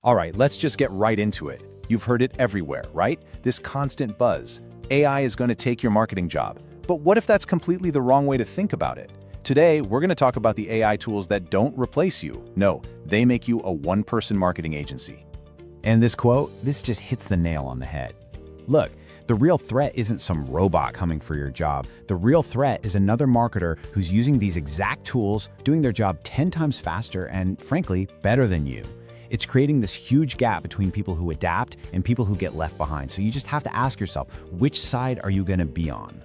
All right, let's just get right into it. You've heard it everywhere, right? This constant buzz. AI is going to take your marketing job. But what if that's completely the wrong way to think about it? Today, we're going to talk about the AI tools that don't replace you. No, they make you a one-person marketing agency. And this quote, this just hits the nail on the head. Look, the real threat isn't some robot coming for your job. The real threat is another marketer who's using these exact tools, doing their job 10 times faster and, frankly, better than you. It's creating this huge gap between people who adapt and people who get left behind. So you just have to ask yourself, which side are you going to be on?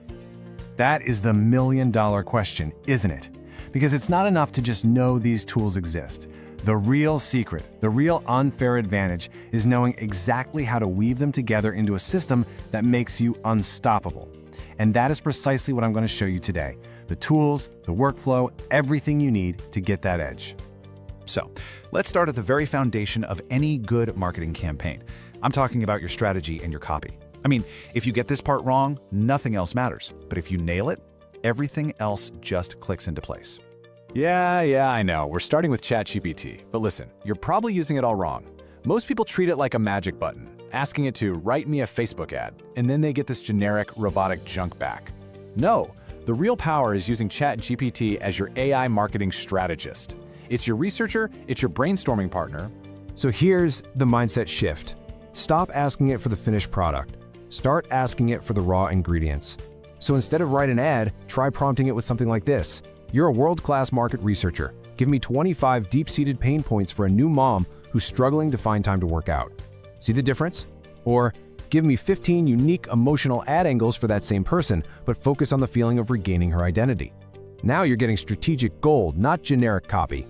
That is the million-dollar question, isn't it? Because it's not enough to just know these tools exist. The real secret, the real unfair advantage, is knowing exactly how to weave them together into a system that makes you unstoppable. And that is precisely what I'm going to show you today. The tools, the workflow, everything you need to get that edge. So, let's start at the very foundation of any good marketing campaign. I'm talking about your strategy and your copy. I mean, if you get this part wrong, nothing else matters. But if you nail it, everything else just clicks into place. Yeah, I know. We're starting with ChatGPT. But listen, you're probably using it all wrong. Most people treat it like a magic button, asking it to write me a Facebook ad, and then they get this generic robotic junk back. No, the real power is using ChatGPT as your AI marketing strategist. It's your researcher, it's your brainstorming partner. So here's the mindset shift. Stop asking it for the finished product. Start asking it for the raw ingredients. So instead of write an ad, try prompting it with something like this. You're a world-class market researcher. Give me 25 deep-seated pain points for a new mom who's struggling to find time to work out. See the difference? Or give me 15 unique emotional ad angles for that same person, but focus on the feeling of regaining her identity. Now you're getting strategic gold, not generic copy.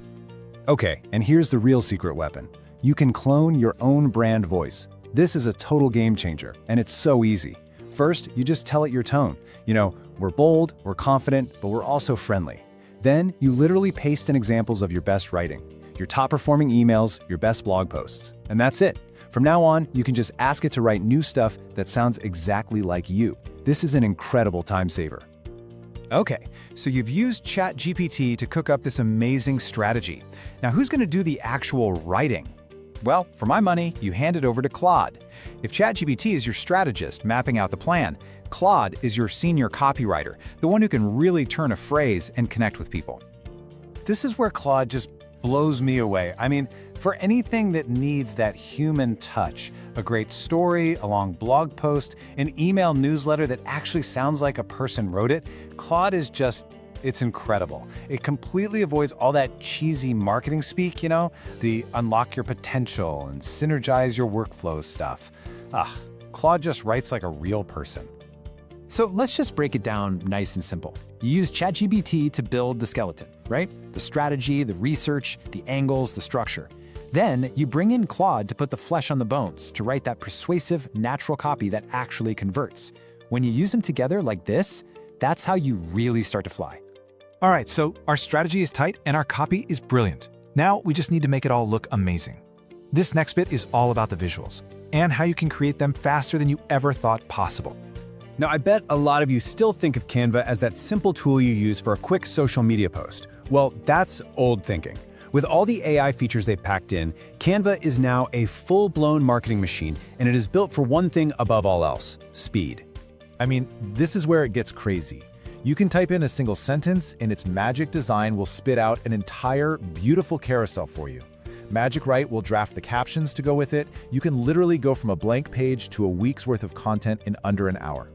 Okay, and here's the real secret weapon. You can clone your own brand voice. This is a total game changer, and it's so easy. First, you just tell it your tone. You know, we're bold, we're confident, but we're also friendly. Then, you literally paste in examples of your best writing, your top-performing emails, your best blog posts. And that's it. From now on, you can just ask it to write new stuff that sounds exactly like you. This is an incredible time saver. Okay, so you've used ChatGPT to cook up this amazing strategy. Now, who's going to do the actual writing? Well, for my money, you hand it over to Claude. If ChatGPT is your strategist mapping out the plan, Claude is your senior copywriter, the one who can really turn a phrase and connect with people. This is where Claude just blows me away. I mean, for anything that needs that human touch, a great story, a long blog post, an email newsletter that actually sounds like a person wrote it, Claude is just, it's incredible. It completely avoids all that cheesy marketing speak, you know, the unlock your potential and synergize your workflow stuff. Claude just writes like a real person. So let's just break it down nice and simple. You use ChatGPT to build the skeleton, right? The strategy, the research, the angles, the structure. Then you bring in Claude to put the flesh on the bones, to write that persuasive, natural copy that actually converts. When you use them together like this, that's how you really start to fly. All right, so our strategy is tight and our copy is brilliant. Now we just need to make it all look amazing. This next bit is all about the visuals and how you can create them faster than you ever thought possible. Now, I bet a lot of you still think of Canva as that simple tool you use for a quick social media post. Well, that's old thinking. With all the AI features they've packed in, Canva is now a full-blown marketing machine, and it is built for one thing above all else: speed. I mean, this is where it gets crazy. You can type in a single sentence, and its magic design will spit out an entire beautiful carousel for you. Magic Write will draft the captions to go with it. You can literally go from a blank page to a week's worth of content in under an hour.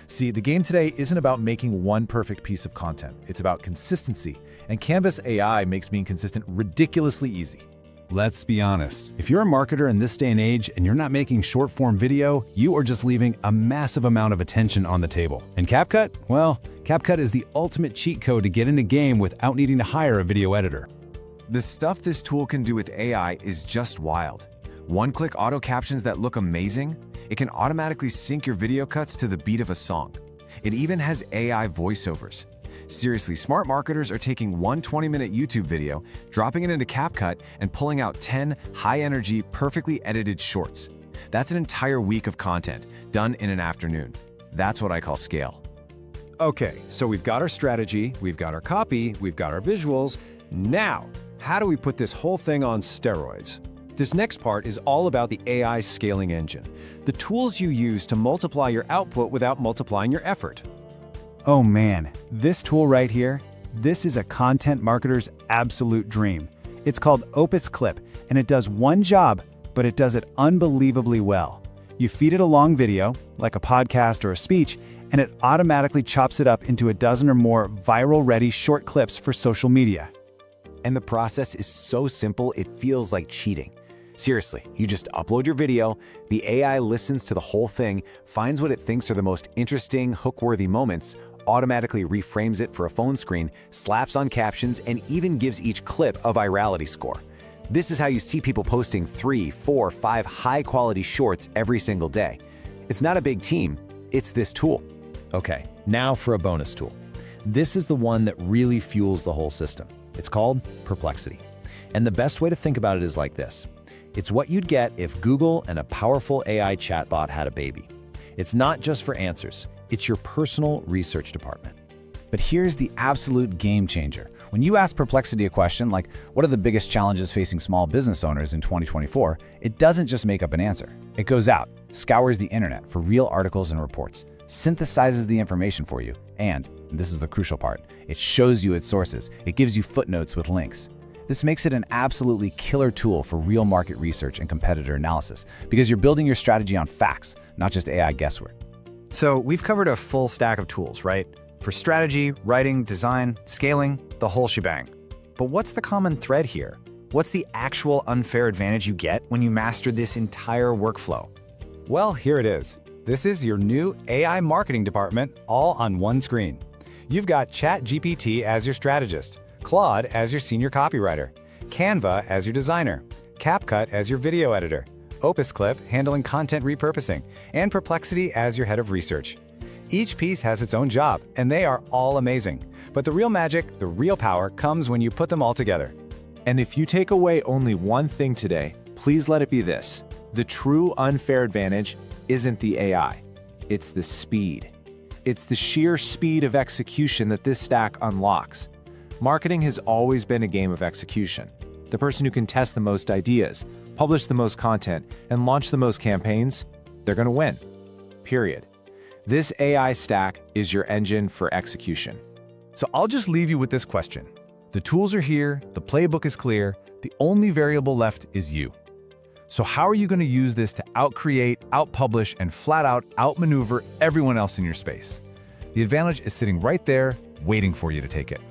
See, the game today isn't about making one perfect piece of content. It's about consistency, and Canvas AI makes being consistent ridiculously easy. Let's be honest. If you're a marketer in this day and age and you're not making short-form video, you are just leaving a massive amount of attention on the table. And CapCut? Well, CapCut is the ultimate cheat code to get in the game without needing to hire a video editor. The stuff this tool can do with AI is just wild. One-click auto captions that look amazing. It can automatically sync your video cuts to the beat of a song. It even has AI voiceovers. Seriously, smart marketers are taking one 20-minute YouTube video, dropping it into CapCut, and pulling out 10 high-energy, perfectly edited shorts. That's an entire week of content, done in an afternoon. That's what I call scale. Okay, so we've got our strategy, we've got our copy, we've got our visuals. Now, how do we put this whole thing on steroids? This next part is all about the AI scaling engine, the tools you use to multiply your output without multiplying your effort. Oh man, this tool right here, this is a content marketer's absolute dream. It's called Opus Clip, and it does one job, but it does it unbelievably well. You feed it a long video, like a podcast or a speech, and it automatically chops it up into a dozen or more viral-ready short clips for social media. And the process is so simple, it feels like cheating. Seriously, you just upload your video, the AI listens to the whole thing, finds what it thinks are the most interesting, hook-worthy moments, automatically reframes it for a phone screen, slaps on captions, and even gives each clip a virality score. This is how you see people posting 3, 4, 5 high-quality shorts every single day. It's not a big team, it's this tool. Okay, now for a bonus tool. This is the one that really fuels the whole system. It's called Perplexity. And the best way to think about it is like this. It's what you'd get if Google and a powerful AI chatbot had a baby. It's not just for answers, it's your personal research department. But here's the absolute game changer. When you ask Perplexity a question like, what are the biggest challenges facing small business owners in 2024, it doesn't just make up an answer. It goes out, scours the internet for real articles and reports, synthesizes the information for you, and this is the crucial part, it shows you its sources. It gives you footnotes with links. This makes it an absolutely killer tool for real market research and competitor analysis, because you're building your strategy on facts, not just AI guesswork. So we've covered a full stack of tools, right? For strategy, writing, design, scaling, the whole shebang. But what's the common thread here? What's the actual unfair advantage you get when you master this entire workflow? Well, here it is. This is your new AI marketing department, all on one screen. You've got ChatGPT as your strategist, Claude as your senior copywriter, Canva as your designer, CapCut as your video editor, Opus Clip handling content repurposing, and Perplexity as your head of research. Each piece has its own job, and they are all amazing. But the real magic, the real power, comes when you put them all together. And if you take away only one thing today, please let it be this. The true unfair advantage isn't the AI, it's the speed. It's the sheer speed of execution that this stack unlocks. Marketing has always been a game of execution. The person who can test the most ideas, publish the most content, and launch the most campaigns, they're going to win. Period. This AI stack is your engine for execution. So I'll just leave you with this question. The tools are here, the playbook is clear, the only variable left is you. So how are you going to use this to outcreate, outpublish, and flat out outmaneuver everyone else in your space? The advantage is sitting right there, waiting for you to take it.